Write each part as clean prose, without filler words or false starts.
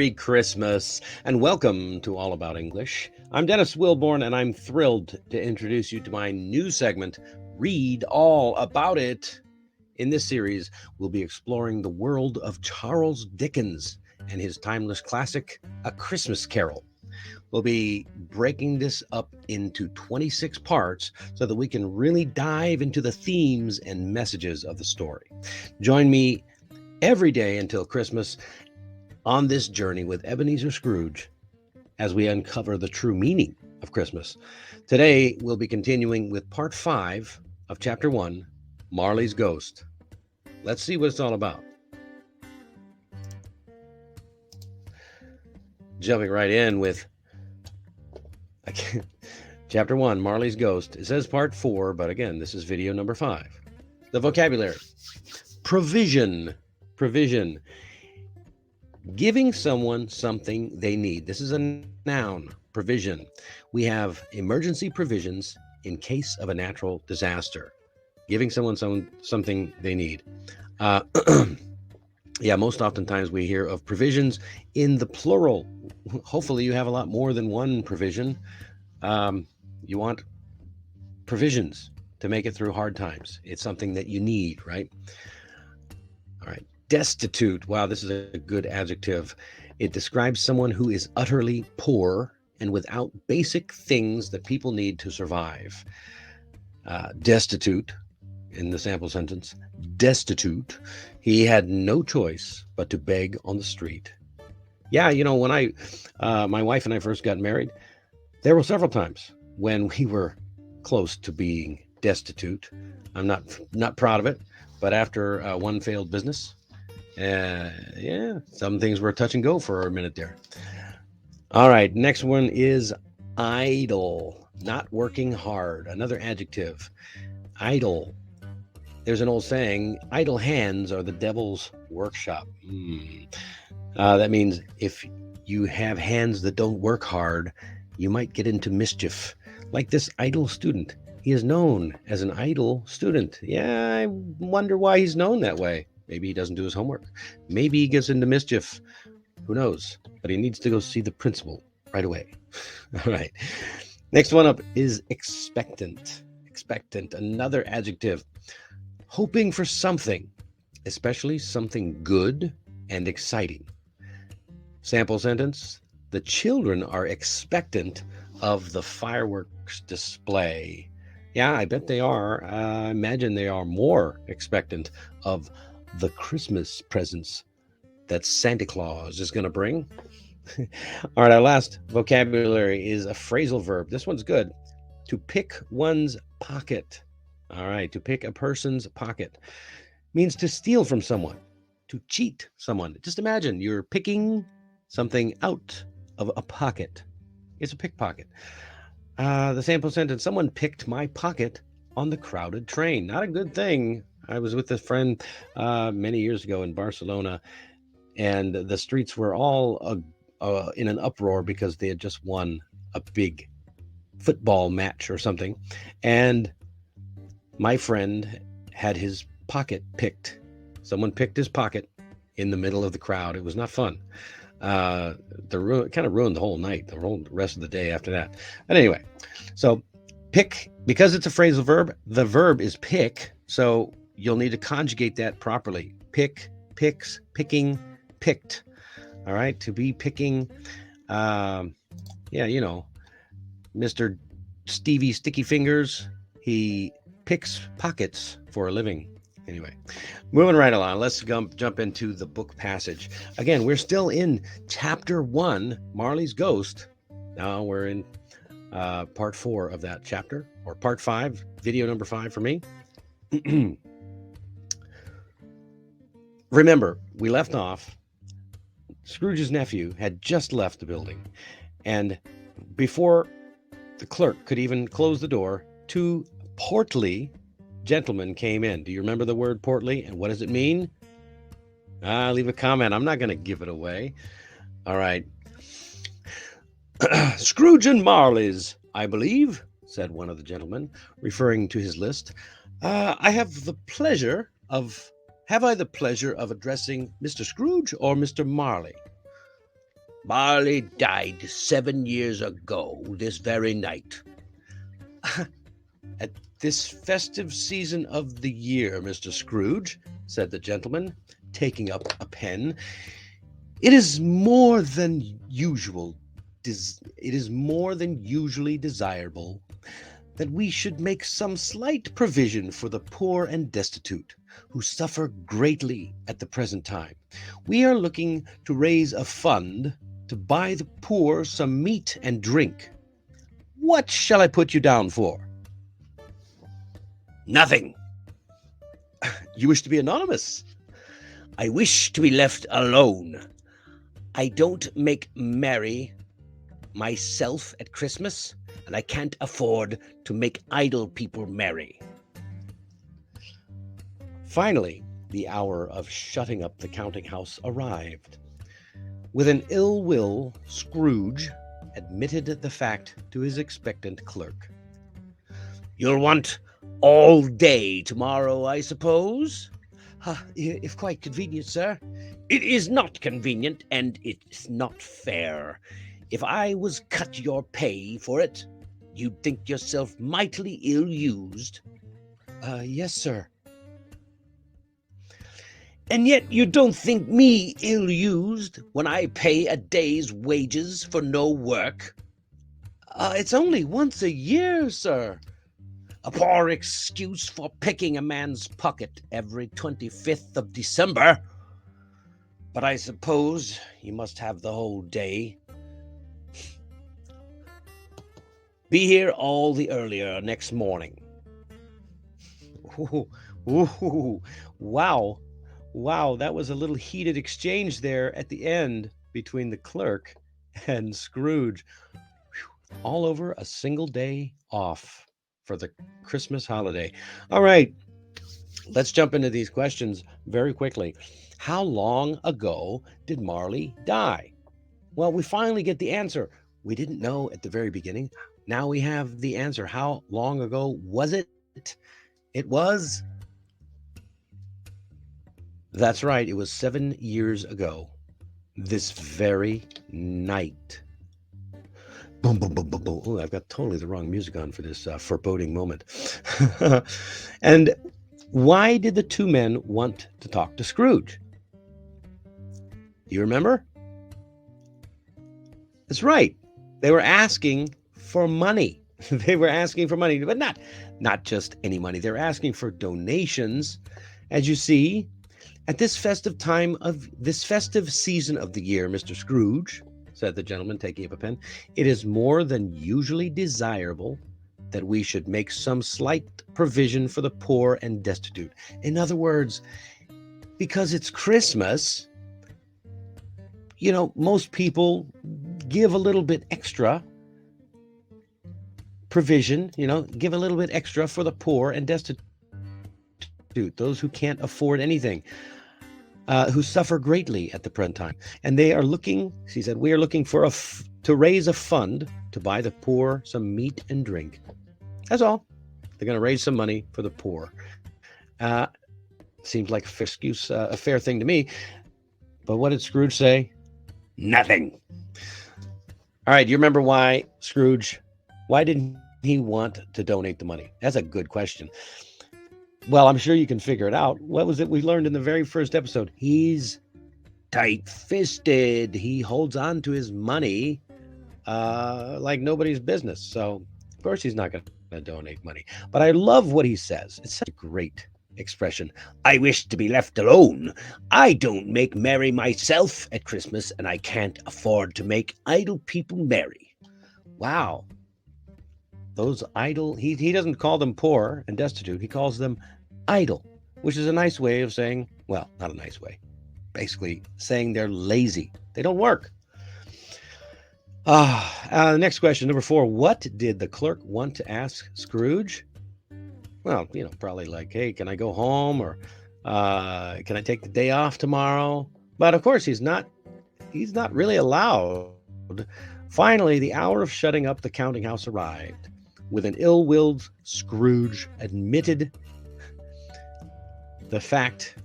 Merry Christmas and welcome to All About English. I'm Dennis Wilborn and I'm thrilled to introduce you to my new segment, Read All About It. In this series, we'll be exploring the world of Charles Dickens and his timeless classic, A Christmas Carol. We'll be breaking this up into 26 parts so that we can really dive into the themes and messages of the story. Join me every day until Christmas on this journey with Ebenezer Scrooge as we uncover the true meaning of Christmas. Today, we'll be continuing with part 5 of chapter 1, Marley's Ghost. Let's see what it's all about. Jumping right in with chapter 1, Marley's Ghost. It says part 4, but again, this is video number 5. The vocabulary. Provision. Provision. Giving someone something they need. This is a noun, provision. We have emergency provisions in case of a natural disaster. Giving someone something they need. Most oftentimes we hear of provisions in the plural. Hopefully you have a lot more than one provision. You want provisions to make it through hard times. It's something that you need, right? All right. Destitute. Wow, this is a good adjective. It describes someone who is utterly poor and without basic things that people need to survive. Destitute, in the sample sentence, destitute. He had no choice but to beg on the street. Yeah, when my wife and I first got married, there were several times when we were close to being destitute. I'm not proud of it, but after one failed business, some things were touch and go for a minute there. All right, next one is idle, not working hard. Another adjective, idle. There's an old saying, idle hands are the devil's workshop. That means if you have hands that don't work hard, you might get into mischief. Like this idle student. He is known as an idle student. Yeah, I wonder why he's known that way. Maybe he doesn't do his homework. Maybe he gets into mischief. Who knows? But he needs to go see the principal right away. All right. Next one up is expectant. Expectant, another adjective. Hoping for something, especially something good and exciting. Sample sentence. The children are expectant of the fireworks display. Yeah, I bet they are. I imagine they are more expectant of the Christmas presents that Santa Claus is going to bring. All right, our last vocabulary is a phrasal verb. This one's good. To pick one's pocket. All right, to pick a person's pocket means to steal from someone, to cheat someone. Just imagine you're picking something out of a pocket. It's a pickpocket. The sample sentence, someone picked my pocket on the crowded train. Not a good thing. I was with a friend many years ago in Barcelona, and the streets were all in an uproar because they had just won a big football match or something. And my friend had his pocket picked. Someone picked his pocket in the middle of the crowd. It was not fun. It kind of ruined the whole night, the whole rest of the day after that. But anyway, so pick, because it's a phrasal verb, the verb is pick. So you'll need to conjugate that properly. Pick, picks, picking, picked. All right, to be picking, Mr. Stevie Sticky Fingers, he picks pockets for a living. Anyway, moving right along, let's jump into the book passage. Again, we're still in chapter 1, Marley's Ghost. Now we're in part 4 of that chapter, or part 5, video number 5 for me. Remember, we left off, Scrooge's nephew had just left the building, and before the clerk could even close the door, 2 portly gentlemen came in. Do you remember the word portly, and what does it mean? Leave a comment. I'm not going to give it away. All right. Scrooge and Marley's, I believe, said one of the gentlemen, referring to his list. Have I the pleasure of addressing Mr. Scrooge or Mr. Marley? Marley died 7 years ago this very night. At this festive season of the year, Mr. Scrooge, said the gentleman, taking up a pen, it is more than usually desirable that we should make some slight provision for the poor and destitute, who suffer greatly at the present time. We are looking to raise a fund to buy the poor some meat and drink. What shall I put you down for? Nothing. You wish to be anonymous? I wish to be left alone. I don't make merry myself at Christmas, and I can't afford to make idle people merry. Finally, the hour of shutting up the counting house arrived. With an ill will, Scrooge admitted the fact to his expectant clerk. You'll want all day tomorrow, I suppose? If quite convenient, sir. It is not convenient, and it's not fair. If I was cut your pay for it, you'd think yourself mightily ill-used. Yes, sir. And yet you don't think me ill-used when I pay a day's wages for no work? It's only once a year, sir. A poor excuse for picking a man's pocket every 25th of December. But I suppose you must have the whole day. Be here all the earlier next morning. Ooh, wow. Wow, that was a little heated exchange there at the end between the clerk and Scrooge. All over a single day off for the Christmas holiday. All right, let's jump into these questions very quickly. How long ago did Marley die? Well, we finally get the answer. We didn't know at the very beginning. Now we have the answer. How long ago was it? It was... That's right. It was 7 years ago. This very night. Boom, boom, boom, boom, boom. Oh, I've got totally the wrong music on for this foreboding moment. And why did the two men want to talk to Scrooge? You remember? That's right. They were asking for money. They were asking for money, but not just any money. They're asking for donations. As you see, at this festive season of the year, Mr. Scrooge, said the gentleman, taking up a pen, it is more than usually desirable that we should make some slight provision for the poor and destitute. In other words, because it's Christmas, most people give a little bit extra provision, give a little bit extra for the poor and destitute, those who can't afford anything. Who suffer greatly at the present time. And they are looking, he said, we are looking for to raise a fund to buy the poor some meat and drink. That's all. They're going to raise some money for the poor. Seems like a fair thing to me. But what did Scrooge say? Nothing. All right, do you remember why didn't he want to donate the money? That's a good question. Well, I'm sure you can figure it out. What was it we learned in the very first episode? He's tight-fisted. He holds on to his money like nobody's business. So, of course, he's not going to donate money. But I love what he says. It's such a great expression. I wish to be left alone. I don't make merry myself at Christmas, and I can't afford to make idle people merry. Wow. Those idle, he doesn't call them poor and destitute. He calls them idle, which is a nice way of saying, well, not a nice way, basically saying they're lazy. They don't work. Next question, number 4. What did the clerk want to ask Scrooge? Well, probably like, hey, can I go home? Or can I take the day off tomorrow? But of course, he's not really allowed. Finally, the hour of shutting up the counting house arrived. With an ill-willed Scrooge admitted the fact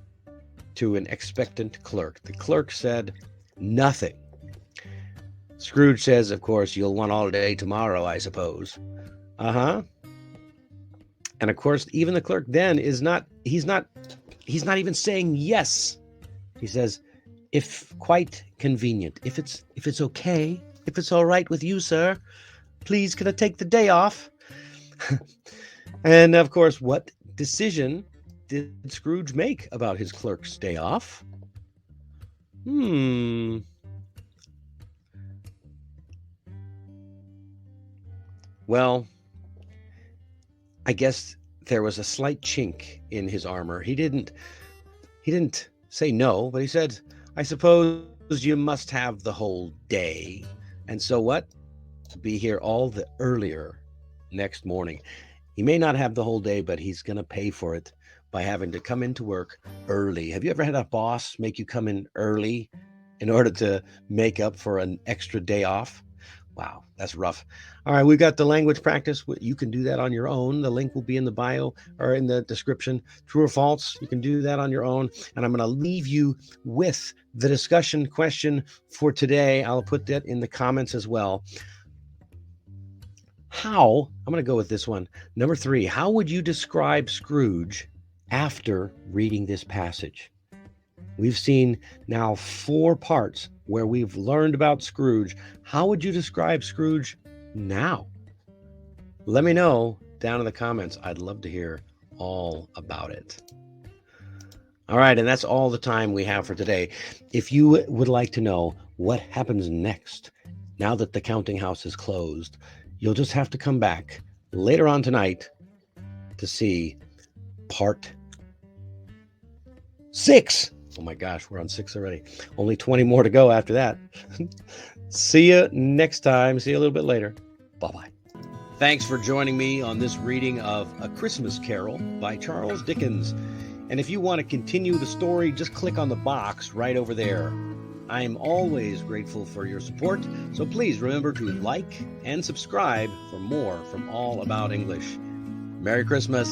to an expectant clerk. The clerk said nothing. Scrooge says, of course, you'll want all day tomorrow, I suppose. Uh-huh. And of course, even the clerk then he's not even saying yes. He says, if quite convenient, if it's okay, if it's all right with you, sir, please can I take the day off? And of course, what decision did Scrooge make about his clerk's day off? Well, I guess there was a slight chink in his armor. He didn't say no, but he said, I suppose you must have the whole day. And so what? Be here all the earlier next morning. He may not have the whole day, but he's going to pay for it by having to come into work early. Have you ever had a boss make you come in early in order to make up for an extra day off? Wow, that's rough. All right, we've got the language practice. You can do that on your own. The link will be in the bio or in the description. True or false, you can do that on your own. And I'm going to leave you with the discussion question for today. I'll put that in the comments as well. I'm going to go with this one. Number 3, how would you describe Scrooge after reading this passage? We've seen now 4 parts where we've learned about Scrooge. How would you describe Scrooge now? Let me know down in the comments. I'd love to hear all about it. All right, and that's all the time we have for today. If you would like to know what happens next, now that the counting house is closed, you'll just have to come back later on tonight to see part 6. Oh my gosh, we're on 6 already. Only 20 more to go after that. See you next time. See you a little bit later. Bye-bye. Thanks for joining me on this reading of A Christmas Carol by Charles Dickens. And if you want to continue the story, just click on the box right over there. I am always grateful for your support, so please remember to like and subscribe for more from All About English. Merry Christmas.